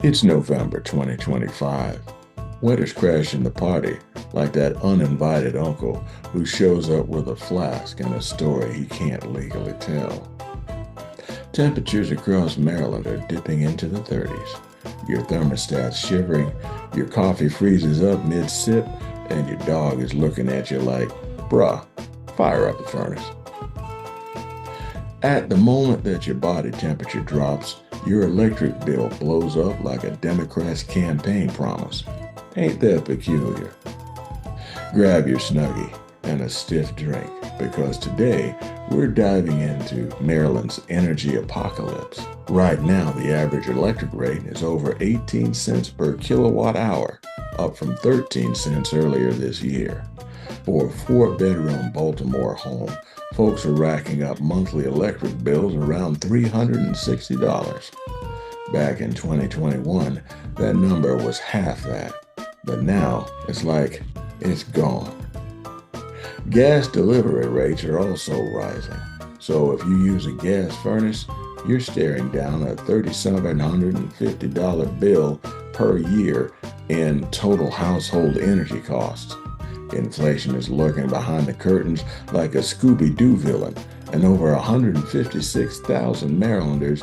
It's November 2025. Winter's crashing the party like that uninvited uncle who shows up with a flask and a story he can't legally tell. Temperatures across Maryland are dipping into the 30s. Your thermostat's shivering, your coffee freezes up mid-sip, and your dog is looking at you like, bruh, fire up the furnace. At the moment that your body temperature drops, your electric bill blows up like a Democrat's campaign promise. Ain't that peculiar? Grab your Snuggie and a stiff drink because today we're diving into Maryland's energy apocalypse. Right now, the average electric rate is over 18 cents per kilowatt hour, up from 13 cents earlier this year. For a four-bedroom Baltimore home, folks are racking up monthly electric bills around $360. Back in 2021, that number was half that, but now it's like it's gone. Gas delivery rates are also rising, so if you use a gas furnace, you're staring down a $3,750 bill per year in total household energy costs. Inflation is lurking behind the curtains like a Scooby-Doo villain, and over 156,000 Marylanders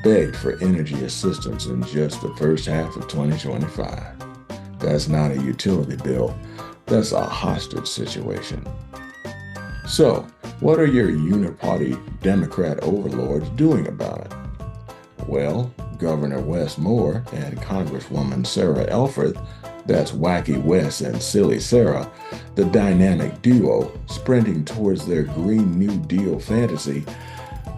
begged for energy assistance in just the first half of 2025. That's not a utility bill, that's a hostage situation. So, what are your uniparty Democrat overlords doing about it? Well, Governor Wes Moore and Congresswoman Sarah Elfreth, that's Wacky Wes and Silly Sarah, the dynamic duo sprinting towards their Green New Deal fantasy,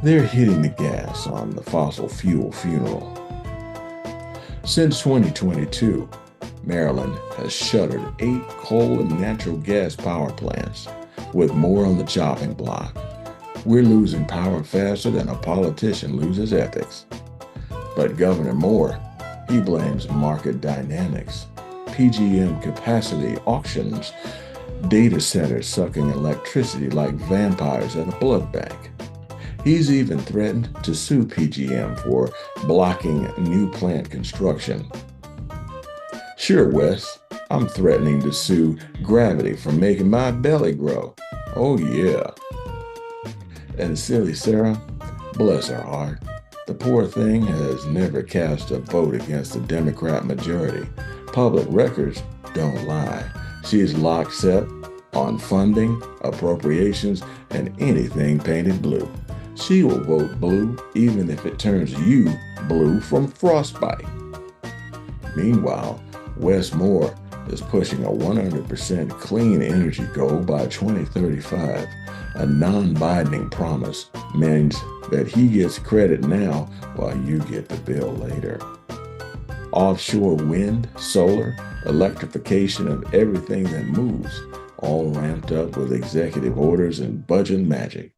they're hitting the gas on the fossil fuel funeral. Since 2022, Maryland has shuttered 8 coal and natural gas power plants, with more on the chopping block. We're losing power faster than a politician loses ethics. But Governor Moore, he blames market dynamics, PJM capacity auctions, data centers sucking electricity like vampires at a blood bank. He's even threatened to sue PJM for blocking new plant construction. Sure, Wes, I'm threatening to sue gravity for making my belly grow. Oh, yeah. And Silly Sarah, bless her heart, the poor thing has never cast a vote against the Democrat majority. Public records don't lie. She's lockstep on funding, appropriations, and anything painted blue. She will vote blue even if it turns you blue from frostbite. Meanwhile, Wes Moore is pushing a 100% clean energy goal by 2035. A non-binding promise means that he gets credit now while you get the bill later. Offshore wind, solar, electrification of everything that moves, all ramped up with executive orders and budget magic.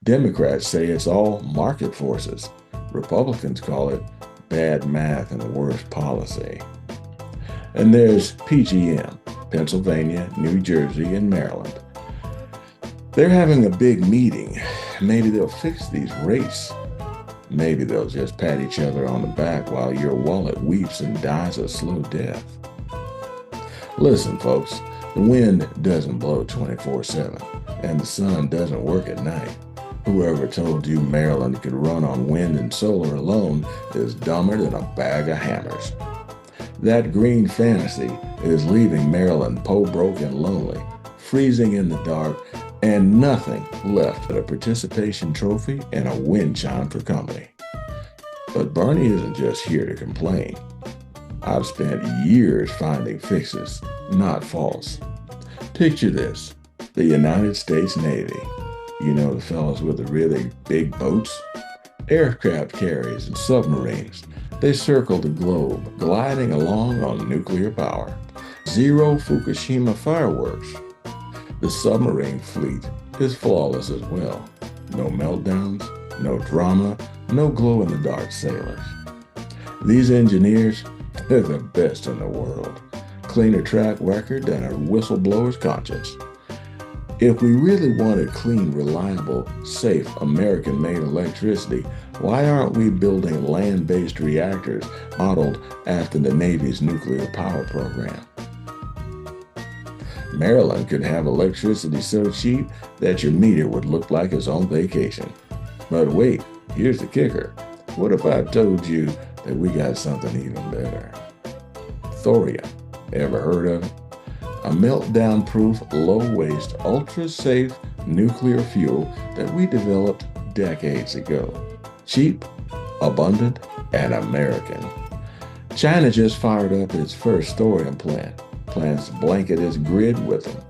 Democrats say it's all market forces. Republicans call it bad math and worse policy. And there's PJM, Pennsylvania, New Jersey, and Maryland. They're having a big meeting. Maybe they'll fix these rates. Maybe they'll just pat each other on the back while your wallet weeps and dies a slow death. Listen, folks, the wind doesn't blow 24/7, and the sun doesn't work at night. Whoever told you Maryland could run on wind and solar alone is dumber than a bag of hammers. That green fantasy is leaving Maryland po-broke and lonely, freezing in the dark, and nothing left but a participation trophy and a wind chime for company. But Bernie isn't just here to complain. I've spent years finding fixes, not faults. Picture this, the United States Navy. You know, the fellows with the really big boats? Aircraft carriers and submarines. They circle the globe, gliding along on nuclear power. Zero Fukushima fireworks. The submarine fleet is flawless as well. No meltdowns, no drama, no glow-in-the-dark sailors. These engineers, they're the best in the world. Cleaner track record than a whistleblower's conscience. If we really wanted clean, reliable, safe, American-made electricity, Why aren't we building land-based reactors modeled after the Navy's nuclear power program? Maryland could have electricity so cheap that your meter would look like it's on vacation. But wait, here's the kicker. What if I told you that we got something even better? Thorium. Ever heard of it? A meltdown-proof, low-waste, ultra-safe nuclear fuel that we developed decades ago. Cheap, abundant, and American. China just fired up its first thorium plant. Plans to blanket its grid with them.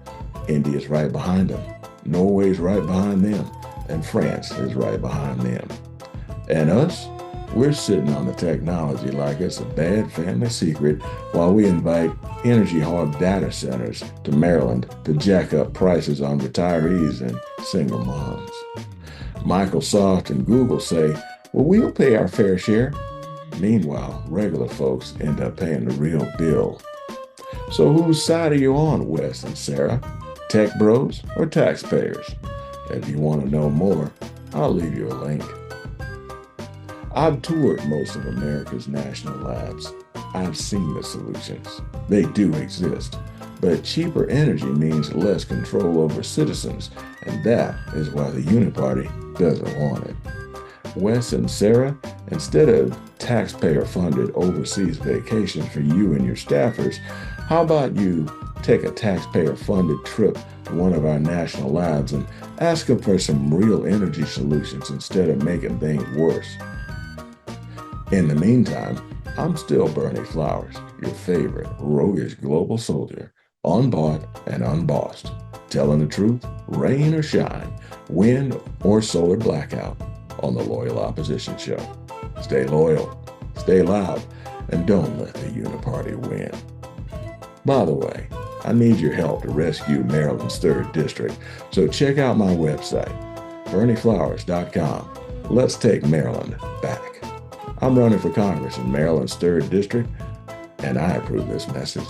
India's right behind them. Norway's right behind them. And France is right behind them. And us? We're sitting on the technology like it's a bad family secret while we invite energy hog data centers to Maryland to jack up prices on retirees and single moms. Microsoft and Google say, well, we'll pay our fair share. Meanwhile, regular folks end up paying the real bill. So whose side are you on, Wes and Sarah? Tech bros or taxpayers? If you want to know more, I'll leave you a link. I've toured most of America's national labs. I've seen the solutions. They do exist. But cheaper energy means less control over citizens, and that is why the Uniparty doesn't want it. Wes and Sarah, instead of taxpayer-funded overseas vacations for you and your staffers, how about you take a taxpayer-funded trip to one of our national labs and ask them for some real energy solutions instead of making things worse? In the meantime, I'm still Bernie Flowers, your favorite roguish global soldier, unbought and unbossed, telling the truth, rain or shine, wind or solar blackout, on the Loyal Opposition Show. Stay loyal, stay loud, and don't let the Uniparty win. By the way, I need your help to rescue Maryland's 3rd District, so check out my website, BernieFlowers.com. Let's take Maryland back. I'm running for Congress in Maryland's 3rd District, and I approve this message.